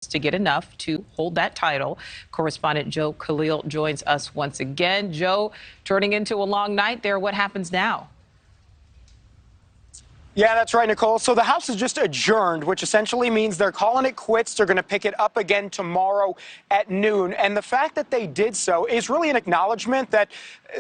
to get enough to hold that title. Correspondent Joe Khalil joins us once again. Joe, turning into a long night there. What happens now? Yeah, that's right, Nicole. So the House is just adjourned, which essentially means they're calling it quits. They're going to pick it up again tomorrow at noon. And the fact that they did so is really an acknowledgement that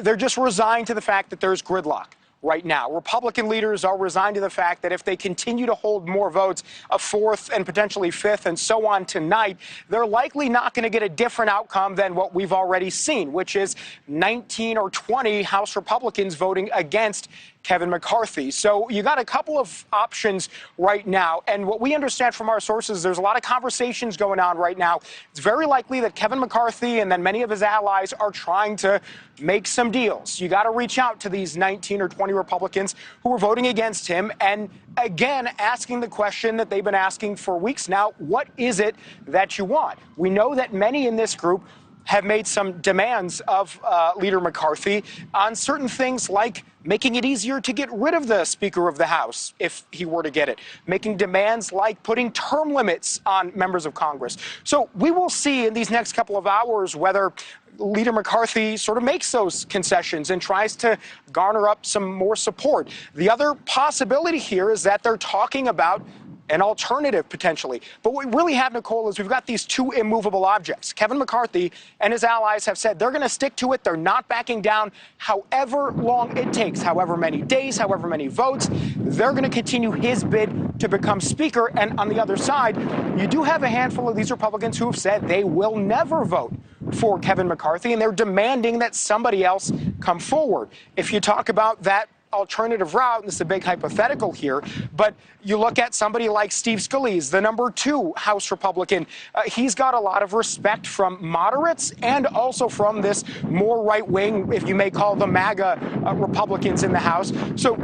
they're just resigned to the fact that there's gridlock right now. Republican leaders are resigned to the fact that if they continue to hold more votes, a fourth and potentially fifth and so on tonight, they're likely not going to get a different outcome than what we've already seen, which is 19 or 20 House Republicans voting against Kevin McCarthy. So you got a couple of options right now. And what we understand from our sources, there's a lot of conversations going on right now. It's very likely that Kevin McCarthy and then many of his allies are trying to make some deals. You got to reach out to these 19 or 20 Republicans who are voting against him and again asking the question that they've been asking for weeks now. What is it that you want? We know that many in this group have made some demands of Leader McCarthy on certain things like making it easier to get rid of the Speaker of the House if he were to get it, making demands like putting term limits on members of Congress. So we will see in these next couple of hours whether Leader McCarthy sort of makes those concessions and tries to garner up some more support. The other possibility here is that they're talking about an alternative potentially. But what we really have, Nicole, is we've got these two immovable objects. Kevin McCarthy and his allies have said they're going to stick to it. They're not backing down however long it takes, however many days, however many votes. They're going to continue his bid to become Speaker. And on the other side, you do have a handful of these Republicans who have said they will never vote for Kevin McCarthy, and they're demanding that somebody else come forward. If you talk about that alternative route, and this is a big hypothetical here, but you look at somebody like Steve Scalise, the #2 House Republican. He's got a lot of respect from moderates and also from this more right-wing, if you may call them MAGA Republicans in the House. So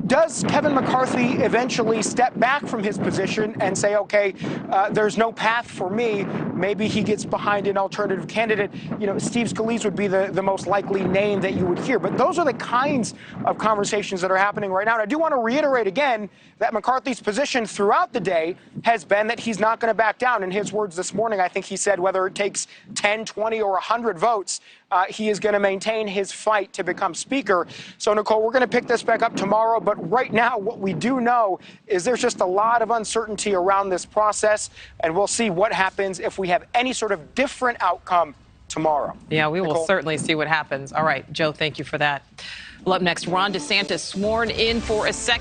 does Kevin McCarthy eventually step back from his position and say, okay, there's no path for me? Maybe he gets behind an alternative candidate. You know, Steve Scalise would be the most likely name that you would hear. But those are the kinds of conversations that are happening right now. And I do want to reiterate again that McCarthy's position throughout the day has been that he's not going to back down. In his words this morning, I think he said whether it takes 10, 20, or 100 votes, he is going to maintain his fight to become Speaker. So, Nicole, we're going to pick this back up tomorrow. But right now, what we do know is there's just a lot of uncertainty around this process. And we'll see what happens if we have any sort of different outcome tomorrow. Yeah, we will Nicole? certainly see what happens. All right, Joe, thank you for that. Well, up next, Ron DeSantis sworn in for a second